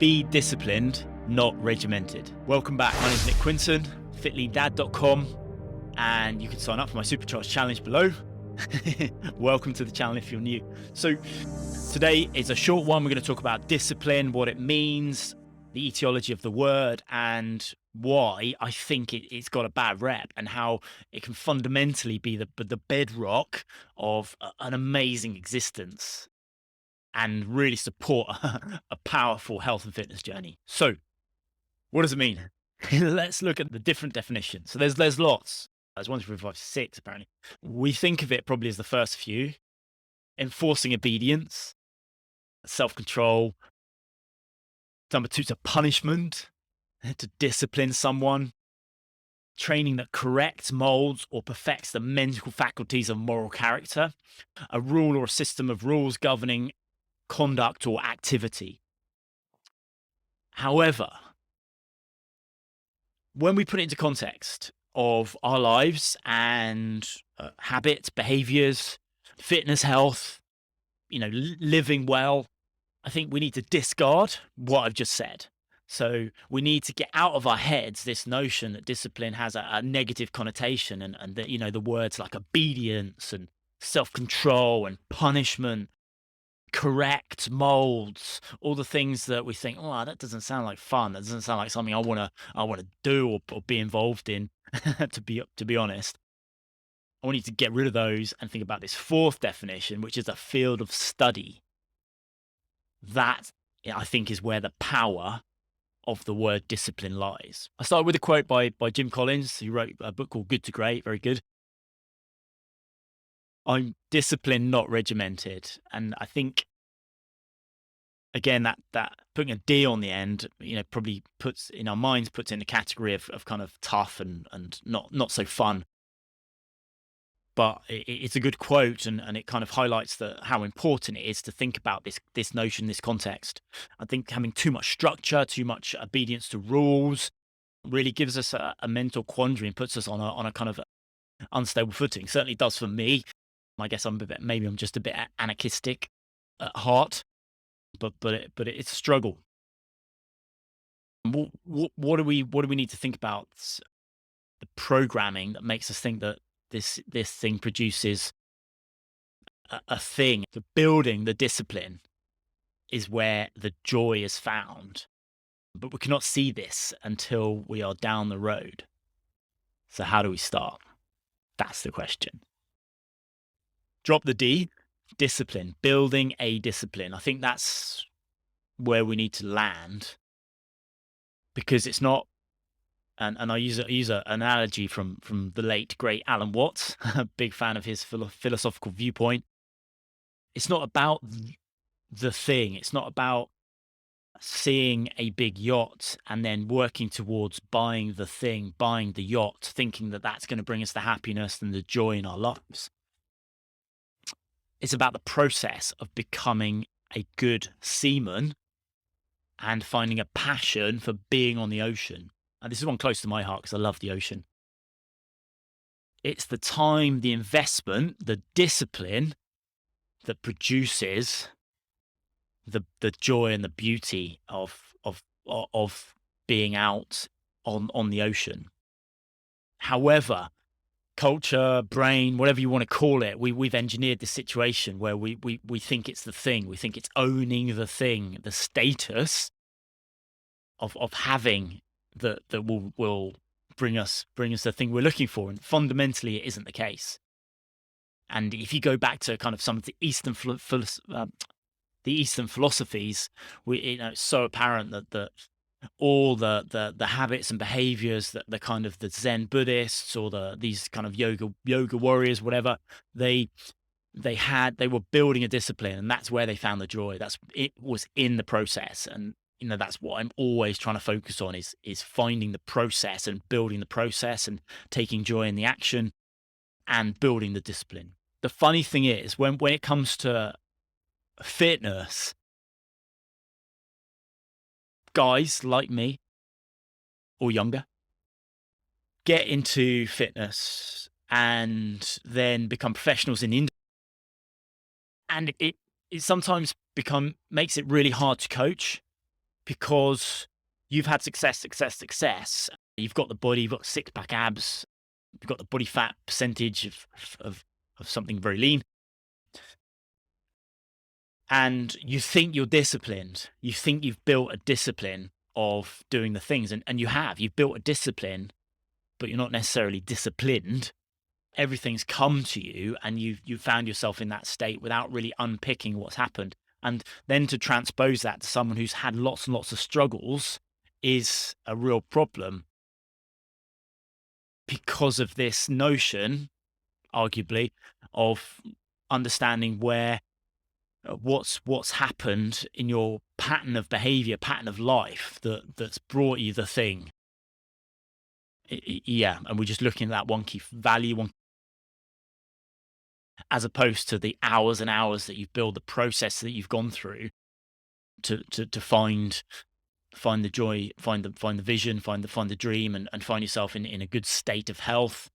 Be disciplined, not regimented. Welcome back. My name is Nick Quinton, fitleandad.com, and you can sign up for my Supercharged challenge below. Welcome to the channel if you're new. So today is a short one. We're going to talk about discipline, what it means, the etiology of the word, and why I think it's got a bad rep, and how it can fundamentally be the bedrock of an amazing existence and really support a powerful health and fitness journey. So what does it mean? Let's look at the different definitions. So there's lots. There's 1, 2, 3, 4, 5, 6 apparently. We think of it probably as the first few: enforcing obedience, self-control. Number 2 is a punishment, to discipline someone. Training that corrects, molds, or perfects the mental faculties of moral character. A rule or a system of rules governing conduct or activity. However, when we put it into context of our lives and habits, behaviors, fitness, health, living well, I think we need to discard what I've just said. So we need to get out of our heads this notion that discipline has a negative connotation, and that, the words like obedience and self-control and punishment, correct, molds, all the things that we think, oh, that doesn't sound like fun. That doesn't sound like something I want to do or be involved in. to be honest, I want you to get rid of those and think about this fourth definition, which is a field of study. That, I think, is where the power of the word discipline lies. I started with a quote by Jim Collins, who wrote a book called Good to Great, very good. I'm disciplined, not regimented. And I think, again, that putting a D on the end, probably puts in our minds, puts in a category of kind of tough and not so fun. But it's a good quote, and it kind of highlights how important it is to think about this notion, this context. I think having too much structure, too much obedience to rules, really gives us a mental quandary and puts us on a kind of unstable footing. Certainly does for me. I guess maybe I'm just a bit anarchistic at heart, but it's a struggle. What do we need to think about the programming that makes us think that this thing produces a thing? The building, the discipline, is where the joy is found, but we cannot see this until we are down the road. So how do we start? That's the question. Drop the D, discipline, building a discipline. I think that's where we need to land, because it's not, and I use an analogy from the late, great Alan Watts, a big fan of his philosophical viewpoint. It's not about the thing. It's not about seeing a big yacht and then working towards buying the thing, buying the yacht, thinking that that's going to bring us the happiness and the joy in our lives. It's about the process of becoming a good seaman and finding a passion for being on the ocean. And this is one close to my heart because I love the ocean. It's the time, the investment, the discipline that produces the joy and the beauty of being out on the ocean. However, culture, brain, whatever you want to call it, we've engineered this situation where we think it's the thing. We think it's owning the thing, the status of having that will bring us the thing we're looking for. And fundamentally, it isn't the case. And if you go back to kind of some of the Eastern philosophies, it's so apparent that all the habits and behaviors that the kind of the Zen Buddhists or these kind of yoga warriors, whatever, they were building a discipline, and that's where they found the joy. It was in the process. And that's what I'm always trying to focus on, is finding the process and building the process and taking joy in the action and building the discipline. The funny thing is, when it comes to fitness, guys like me or younger get into fitness and then become professionals in the industry, and it sometimes makes it really hard to coach because you've had success, success, success. You've got the body, you've got six-pack abs, you've got the body fat percentage of something very lean, and you think you're disciplined. You think you've built a discipline of doing the things, and you have. You've built a discipline, but you're not necessarily disciplined. Everything's come to you, and you found yourself in that state without really unpicking what's happened. And then to transpose that to someone who's had lots and lots of struggles is a real problem, because of this notion, arguably, of understanding where what's happened in your pattern of behavior, pattern of life that's brought you the thing. Yeah, and we're just looking at that one key value, as opposed to the hours and hours that you've built, the process that you've gone through to find the joy, find the vision, find the dream, and find yourself in a good state of health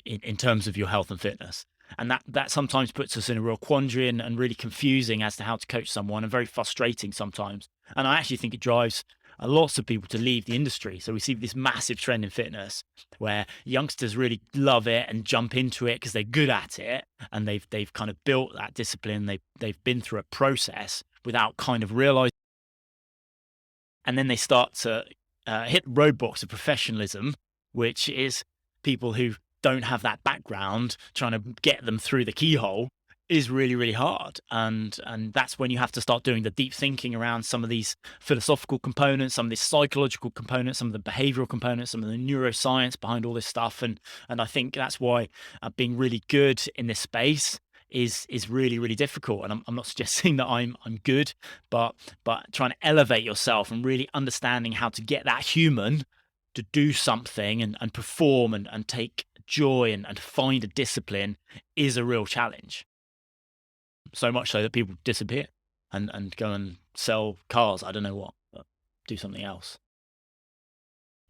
in terms of your health and fitness. And that sometimes puts us in a real quandary and really confusing as to how to coach someone, and very frustrating sometimes. And I actually think it drives lots of people to leave the industry. So we see this massive trend in fitness where youngsters really love it and jump into it because they're good at it, and they've kind of built that discipline. They've been through a process without kind of realizing, and then they start to hit roadblocks of professionalism, which is people who don't have that background. Trying to get them through the keyhole is really, really hard. And that's when you have to start doing the deep thinking around some of these philosophical components, some of these psychological components, some of the behavioral components, some of the neuroscience behind all this stuff. And I think that's why being really good in this space is really, really difficult. And I'm not suggesting that I'm good, but trying to elevate yourself and really understanding how to get that human to do something and perform and take joy and find a discipline is a real challenge. So much so that people disappear and go and sell cars. I don't know what, but do something else.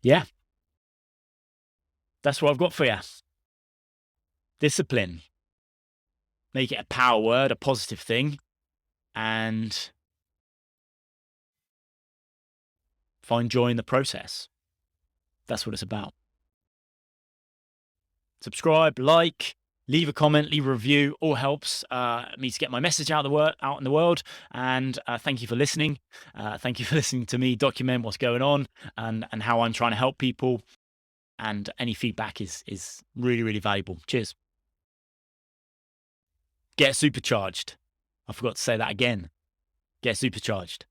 Yeah, that's what I've got for you. Discipline. Make it a power word, a positive thing, and find joy in the process. That's what it's about. Subscribe, like, leave a comment, leave a review. All helps me to get my message out in the world. And thank you for listening. Thank you for listening to me document what's going on and how I'm trying to help people. And any feedback is really, really valuable. Cheers. Get supercharged. I forgot to say that again. Get supercharged.